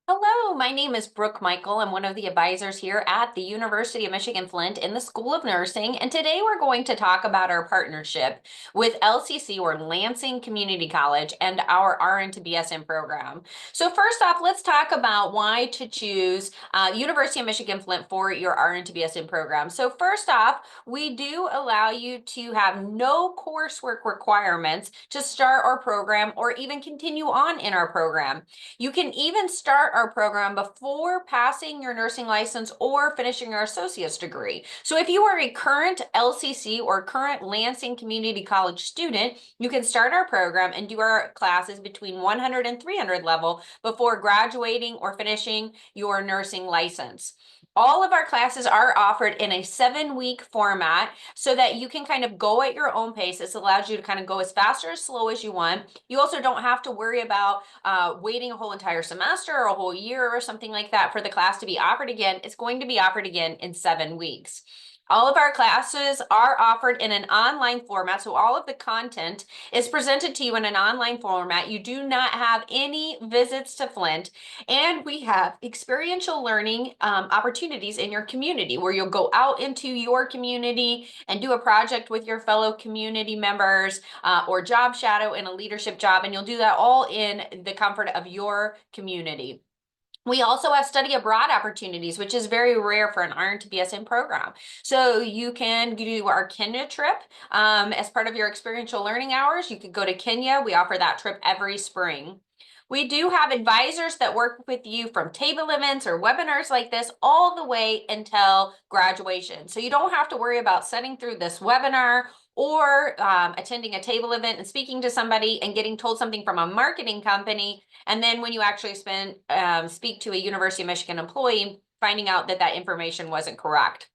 Hello, my name is Brooke Michael. I'm one of the advisors here at the University of Michigan-Flint in the School of Nursing, and today we're going to talk about our partnership with LCC, or Lansing Community College, and our RN to BSN program. So first off, let's talk about why to choose University of Michigan-Flint for your RN to BSN program. So first off, we do allow you to have no coursework requirements to start our program or even continue on in our program. You can even start our program before passing your nursing license or finishing your associate's degree. So if you are a current LCC or current Lansing Community College student, you can start our program and do our classes between 100 and 300 level before graduating or finishing your nursing license. All of our classes are offered in a 7-week format so that you can kind of go at your own pace. This allows you to kind of go as fast or as slow as you want. You also don't have to worry about waiting a whole entire semester or a whole year or something like that for the class to be offered again. It's going to be offered again in 7 weeks. All of our classes are offered in an online format, so all of the content is presented to you in an online format. You do not have any visits to Flint, and we have experiential learning opportunities in your community where you'll go out into your community and do a project with your fellow community members or job shadow in a leadership job, and you'll do that all in the comfort of your community. We also have study abroad opportunities, which is very rare for an RN to BSN program. So you can do our Kenya trip as part of your experiential learning hours. You could go to Kenya. We offer that trip every spring. We do have advisors that work with you from table events or webinars like this all the way until graduation. So you don't have to worry about sitting through this webinar or attending a table event and speaking to somebody and getting told something from a marketing company. And then when you actually speak to a University of Michigan employee, finding out that that information wasn't correct.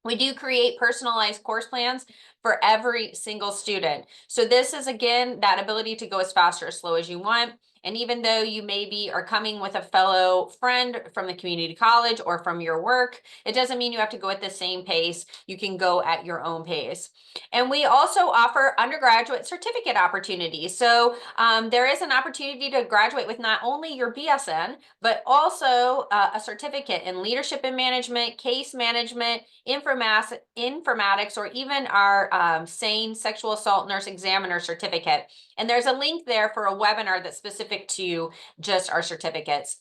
We do create personalized course plans for every single student. So this is, again, that ability to go as fast or as slow as you want. And even though you maybe are coming with a fellow friend from the community college or from your work, it doesn't mean you have to go at the same pace. You can go at your own pace. And we also offer undergraduate certificate opportunities. So there is an opportunity to graduate with not only your BSN, but also a certificate in leadership and management, case management, informatics, or even our SANE sexual assault nurse examiner certificate. And there's a link there for a webinar that's specific to just our certificates.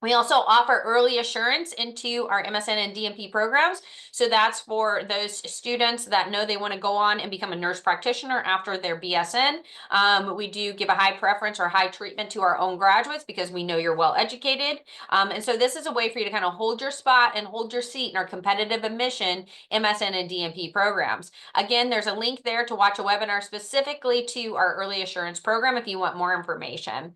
We also offer early assurance into our MSN and DNP programs. So that's for those students that know they want to go on and become a nurse practitioner after their BSN. We do give a high preference or high treatment to our own graduates because we know you're well educated. And so this is a way for you to kind of hold your spot and hold your seat in our competitive admission MSN and DNP programs. Again, there's a link there to watch a webinar specifically to our early assurance program if you want more information.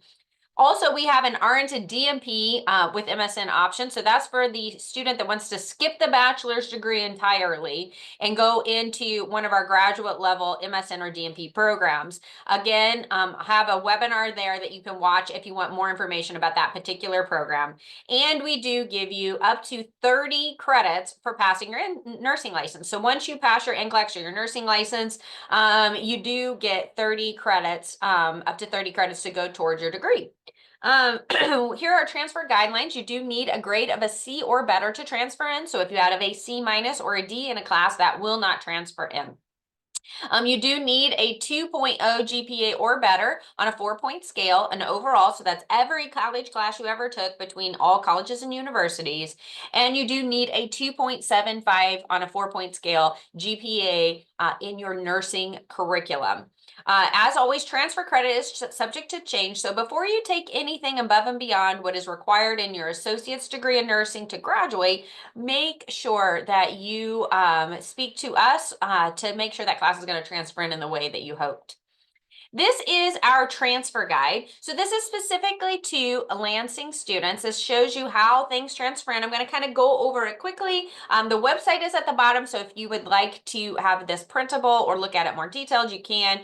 Also, we have an RN to DNP with MSN option. So that's for the student that wants to skip the bachelor's degree entirely and go into one of our graduate level MSN or DNP programs. Again, have a webinar there that you can watch if you want more information about that particular program. And we do give you up to 30 credits for passing your nursing license. So once you pass your NCLEX or your nursing license, you do get 30 credits, up to 30 credits to go towards your degree. Here are transfer guidelines. You do need a grade of a C or better to transfer in. So if you have a C- or a D in a class, that will not transfer in. You do need a 2.0 GPA or better on a 4-point scale and overall. So that's every college class you ever took between all colleges and universities. And you do need a 2.75 on a 4-point scale GPA in your nursing curriculum. As always, transfer credit is subject to change. So before you take anything above and beyond what is required in your associate's degree in nursing to graduate, make sure that you speak to us to make sure that class is going to transfer in the way that you hoped. This is our transfer guide. So this is specifically to Lansing students. This shows you how things transfer in. I'm going to kind of go over it quickly. The website is at the bottom, so if you would like to have this printable or look at it more detailed, you can.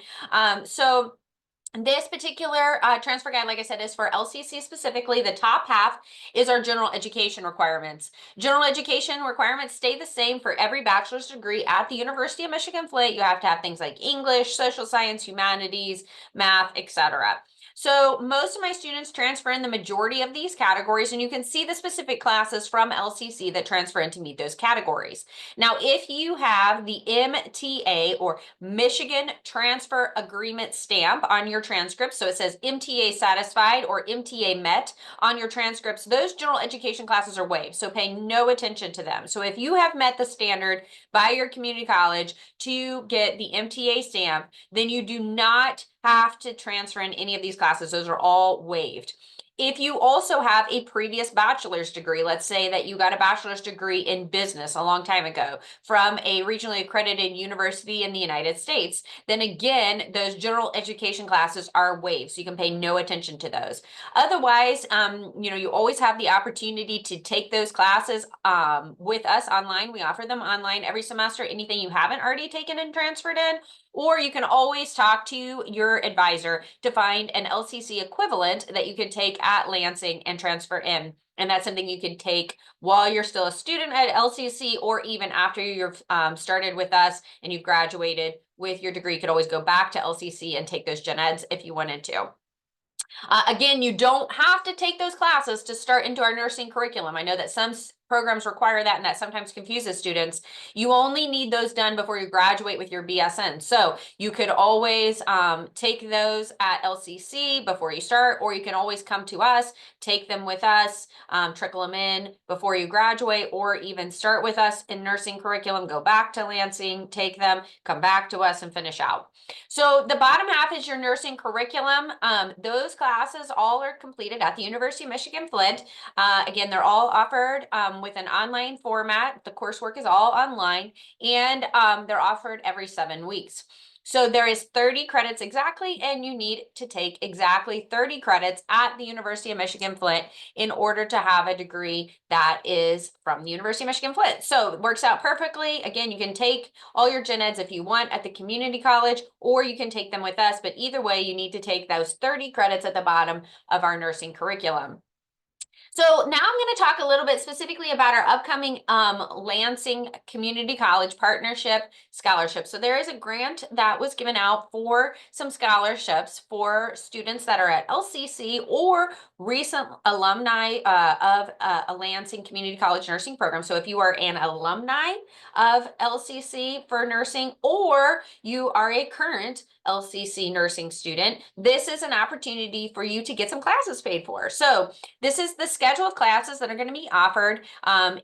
This particular transfer guide, like I said, is for LCC specifically. The top half is our general education requirements. General education requirements stay the same for every bachelor's degree at the University of Michigan-Flint. You have to have things like English, social science, humanities, math, etc. So most of my students transfer in the majority of these categories, and you can see the specific classes from LCC that transfer in to meet those categories. Now, if you have the MTA or Michigan Transfer Agreement stamp on your transcript, so it says MTA satisfied or MTA met on your transcripts, those general education classes are waived, so pay no attention to them. So if you have met the standard by your community college to get the MTA stamp, then you do not have to transfer in any of these classes. Those are all waived. If you also have a previous bachelor's degree, let's say that you got a bachelor's degree in business a long time ago from a regionally accredited university in the United States, then again, those general education classes are waived, so you can pay no attention to those. Otherwise, you always have the opportunity to take those classes with us online. We offer them online every semester. Anything you haven't already taken and transferred in, or you can always talk to your advisor to find an LCC equivalent that you can take at Lansing and transfer in. And that's something you can take while you're still a student at LCC, or even after you've started with us and you've graduated with your degree. You could always go back to LCC and take those gen eds if you wanted to. Again, you don't have to take those classes to start into our nursing curriculum. I know that some programs require that, and that sometimes confuses students. You only need those done before you graduate with your BSN. So you could always take those at LCC before you start, or you can always come to us, take them with us, trickle them in before you graduate, or even start with us in nursing curriculum, go back to Lansing, take them, come back to us and finish out. So the bottom half is your nursing curriculum. Those classes all are completed at the University of Michigan-Flint. Again, they're all offered with an online format. The coursework is all online, and they're offered every 7 weeks. So there is 30 credits exactly, and you need to take exactly 30 credits at the University of Michigan-Flint in order to have a degree that is from the University of Michigan-Flint. So it works out perfectly. Again, you can take all your gen eds if you want at the community college, or you can take them with us. But either way, you need to take those 30 credits at the bottom of our nursing curriculum. So now I'm going to talk a little bit specifically about our upcoming Lansing Community College Partnership Scholarship. So there is a grant that was given out for some scholarships for students that are at LCC or recent alumni of a Lansing Community College nursing program. So if you are an alumni of LCC for nursing, or you are a current LCC nursing student, this is an opportunity for you to get some classes paid for. So this is the schedule of classes that are going to be offered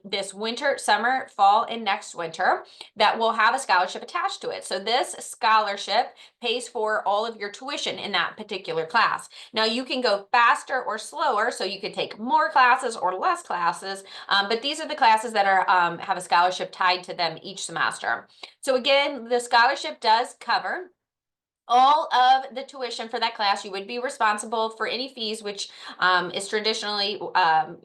this winter, summer, fall, and next winter that will have a scholarship attached to it. So this scholarship pays for all of your tuition in that particular class. Now you can go faster or slower, so you could take more classes or less classes, but these are the classes that are have a scholarship tied to them each semester. So again, the scholarship does cover all of the tuition for that class. You would be responsible for any fees, which is traditionally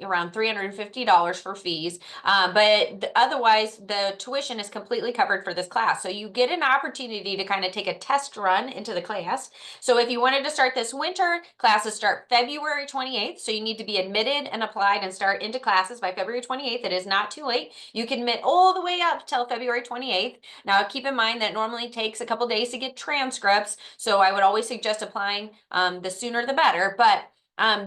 around $350 for fees. But otherwise, the tuition is completely covered for this class. So you get an opportunity to kind of take a test run into the class. So if you wanted to start this winter, classes start February 28th. So you need to be admitted and applied and start into classes by February 28th. It is not too late. You can admit all the way up till February 28th. Now, keep in mind that it normally takes a couple days to get transcripts. So I would always suggest applying the sooner the better, but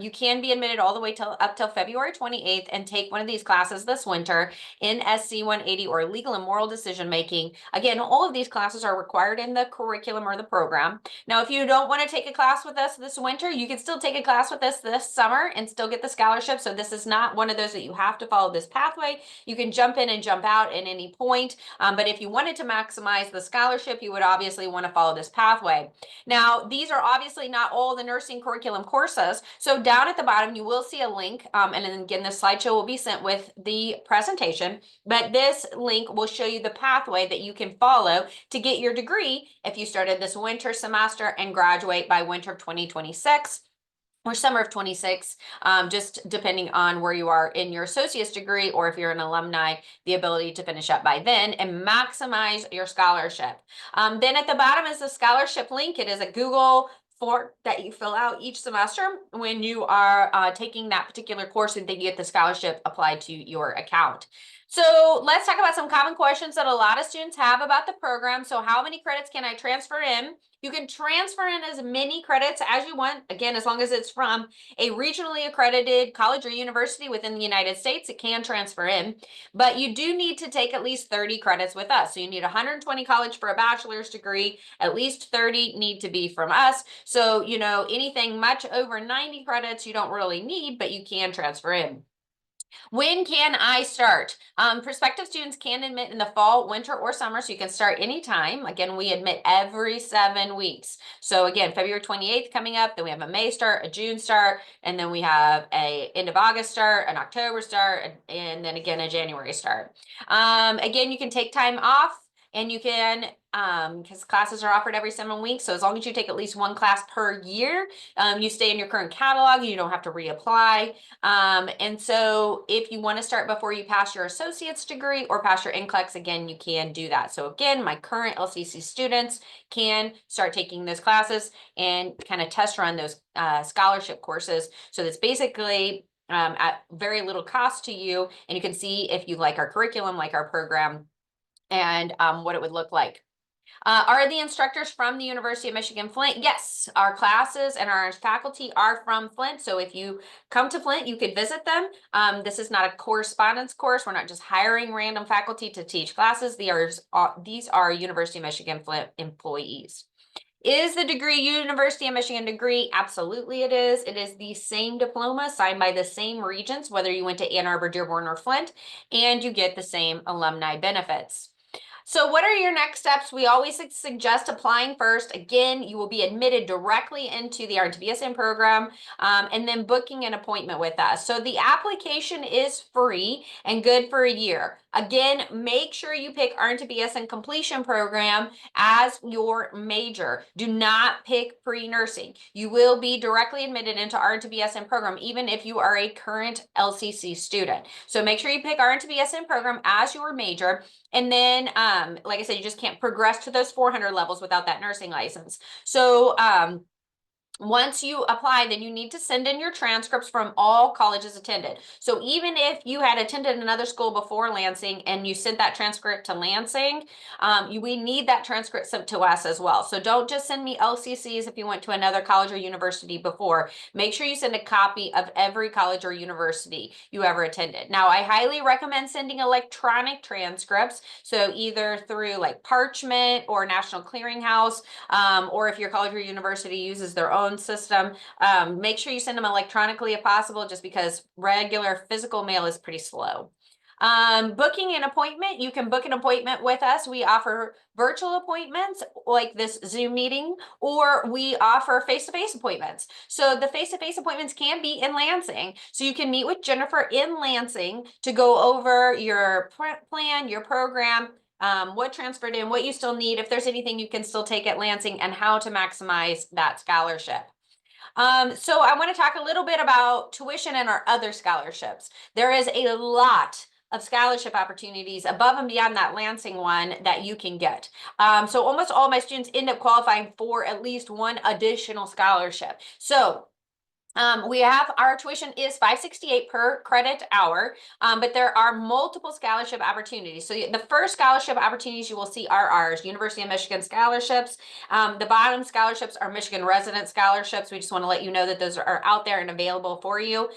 you can be admitted all the way up till February 28th and take one of these classes this winter in SC 180 or legal and moral decision making. Again, all of these classes are required in the curriculum or the program. Now, if you don't want to take a class with us this winter, you can still take a class with us this summer and still get the scholarship. So this is not one of those that you have to follow this pathway. You can jump in and jump out at any point. But if you wanted to maximize the scholarship, you would obviously want to follow this pathway. Now, these are obviously not all the nursing curriculum courses. So down at the bottom, you will see a link, and then again, the slideshow will be sent with the presentation, but this link will show you the pathway that you can follow to get your degree if you started this winter semester and graduate by winter of 2026. Or summer of 26, just depending on where you are in your associate's degree, or if you're an alumni, the ability to finish up by then and maximize your scholarship. Then at the bottom is the scholarship link. It is a Google form that you fill out each semester when you are taking that particular course, and then you get the scholarship applied to your account. So let's talk about some common questions that a lot of students have about the program. So how many credits can I transfer in You can transfer in as many credits as you want. Again, as long as it's from a regionally accredited college or university within the United States, it can transfer in. But you do need to take at least 30 credits with us. So you need 120 college for a bachelor's degree. At least 30 need to be from us. So, anything much over 90 credits you don't really need, but you can transfer in. When can I start? Prospective students can admit in the fall, winter, or summer, so you can start anytime. Again, we admit every 7 weeks. So again, February 28th coming up, then we have a May start, a June start, and then we have a end of August start, an October start, and then again, a January start. Again, you can take time off. And you can, because classes are offered every 7 weeks. So as long as you take at least one class per year, you stay in your current catalog, you don't have to reapply. And so if you want to start before you pass your associate's degree or pass your NCLEX, again, you can do that. So again, my current LCC students can start taking those classes and kind of test run those scholarship courses. So that's basically at very little cost to you. And you can see if you like our curriculum, like our program, and what it would look like. Are the instructors from the University of Michigan Flint? Yes, our classes and our faculty are from Flint. So if you come to Flint, you could visit them. This is not a correspondence course. We're not just hiring random faculty to teach classes. These are University of Michigan Flint employees. Is the degree University of Michigan degree? Absolutely it is. It is the same diploma signed by the same regents, whether you went to Ann Arbor, Dearborn, or Flint, and you get the same alumni benefits. So what are your next steps? We always suggest applying first. Again, you will be admitted directly into the RN to BSN program, and then booking an appointment with us. So the application is free and good for a year. Again, make sure you pick RN to BSN completion program as your major. Do not pick pre-nursing. You will be directly admitted into RN to BSN program, even if you are a current LCC student. So make sure you pick RN to BSN program as your major. And then, like I said, you just can't progress to those 400 levels without that nursing license. So, once you apply, then you need to send in your transcripts from all colleges attended. So even if you had attended another school before Lansing and you sent that transcript to Lansing, we need that transcript sent to us as well. So don't just send me LCCs if you went to another college or university before. Make sure you send a copy of every college or university you ever attended. Now, I highly recommend sending electronic transcripts. So either through like Parchment or National Clearinghouse, or if your college or university uses their own system, make sure you send them electronically if possible, just because regular physical mail is pretty slow. Booking an appointment, you can book an appointment with us. We offer virtual appointments like this Zoom meeting, or we offer face-to-face appointments. So the face-to-face appointments can be in Lansing. So you can meet with Jennifer in Lansing to go over your plan, your program, what transferred in, what you still need, if there's anything you can still take at Lansing, and how to maximize that scholarship. So I want to talk a little bit about tuition and our other scholarships. There is a lot of scholarship opportunities above and beyond that Lansing one that you can get. So almost all my students end up qualifying for at least one additional scholarship. So we have, our tuition is $568 per credit hour, but there are multiple scholarship opportunities. So the first scholarship opportunities you will see are ours, University of Michigan scholarships. The bottom scholarships are Michigan resident scholarships. We just want to let you know that those are out there and available for you.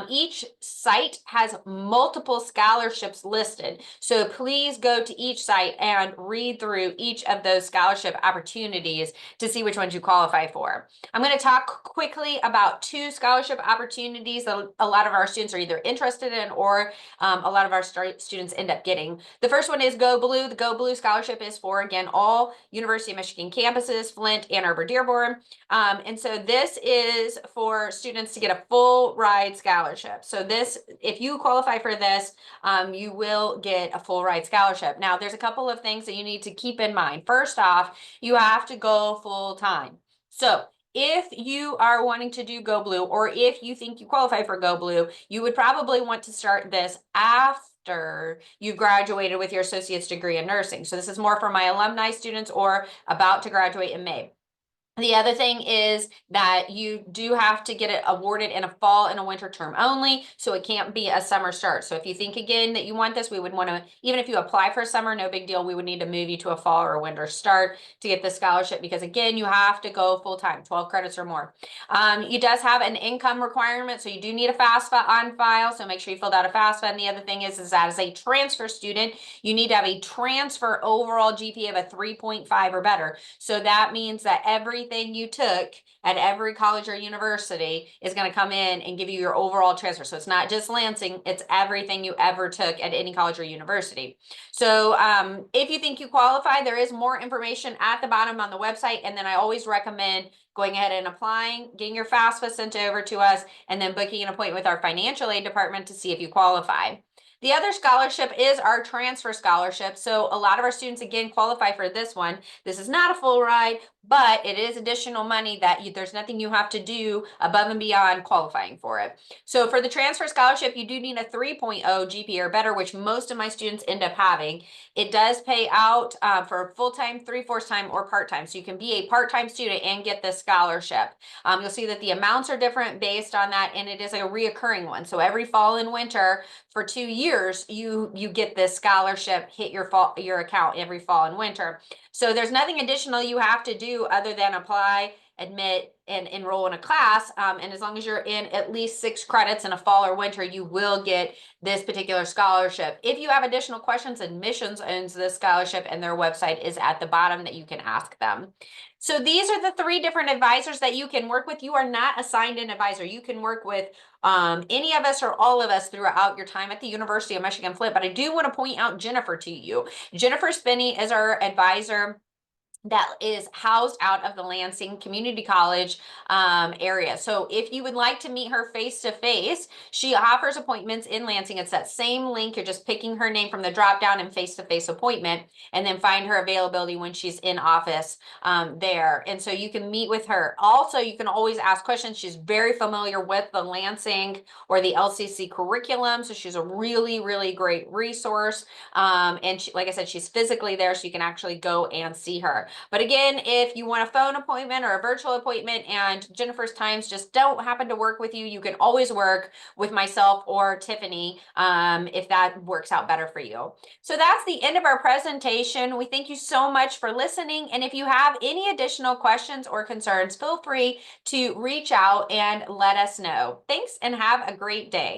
Each site has multiple scholarships listed. So please go to each site and read through each of those scholarship opportunities to see which ones you qualify for. I'm going to talk quickly about two scholarship opportunities that a lot of our students are either interested in or a lot of our students end up getting. The first one is Go Blue. The Go Blue scholarship is for, again, all University of Michigan campuses, Flint, Ann Arbor, Dearborn. And so this is for students to get a full ride scholarship. So this, if you qualify for this, you will get a full ride scholarship. Now, there's a couple of things that you need to keep in mind. First off, you have to go full time. So if you are wanting to do Go Blue, or if you think you qualify for Go Blue, you would probably want to start this after you've graduated with your associate's degree in nursing. So this is more for my alumni students or about to graduate in May. The other thing is that you do have to get it awarded in a fall and a winter term only, so it can't be a summer start. So if you think again that you want this, we would want to, even if you apply for summer, no big deal, we would need to move you to a fall or a winter start to get the scholarship, because again, you have to go full time, 12 credits or more. It does have an income requirement, so you do need a FAFSA on file, so make sure you filled out a FAFSA. And the other thing is that as a transfer student, you need to have a transfer overall GPA of a 3.5 or better. So that means that everything you took at every college or university is going to come in and give you your overall transfer. So it's not just Lansing, it's everything you ever took at any college or university. So if you think you qualify, there is more information at the bottom on the website. And then I always recommend going ahead and applying, getting your FAFSA sent over to us, and then booking an appointment with our financial aid department to see if you qualify. The other scholarship is our transfer scholarship. So a lot of our students, again, qualify for this one. This is not a full ride, but it is additional money that there's nothing you have to do above and beyond qualifying for it. So for the transfer scholarship, you do need a 3.0 GPA or better, which most of my students end up having. It does pay out for full-time, 3/4 time, or part-time. So you can be a part-time student and get this scholarship. You'll see that the amounts are different based on that, and it is a reoccurring one. So every fall and winter for 2 years, you get this scholarship hit your account every fall and winter. So there's nothing additional you have to do other than apply, admit, and enroll in a class. And as long as you're in at least 6 credits in a fall or winter, you will get this particular scholarship. If you have additional questions, Admissions owns this scholarship, and their website is at the bottom that you can ask them. So these are the 3 different advisors that you can work with. You are not assigned an advisor. You can work with any of us or all of us throughout your time at the University of Michigan Flint. But I do want to point out Jennifer to you. Jennifer Spinney is our advisor that is housed out of the Lansing Community College area. So if you would like to meet her face to face, she offers appointments in Lansing. It's that same link. You're just picking her name from the drop down and face to face appointment, and then find her availability when she's in office there. And so you can meet with her. Also, you can always ask questions. She's very familiar with the Lansing or the LCC curriculum. So she's a really, really great resource. And she, like I said, she's physically there, so you can actually go and see her. But again, if you want a phone appointment or a virtual appointment and Jennifer's times just don't happen to work with you, you can always work with myself or Tiffany if that works out better for you. So that's the end of our presentation. We thank you so much for listening. And if you have any additional questions or concerns, feel free to reach out and let us know. Thanks, and have a great day.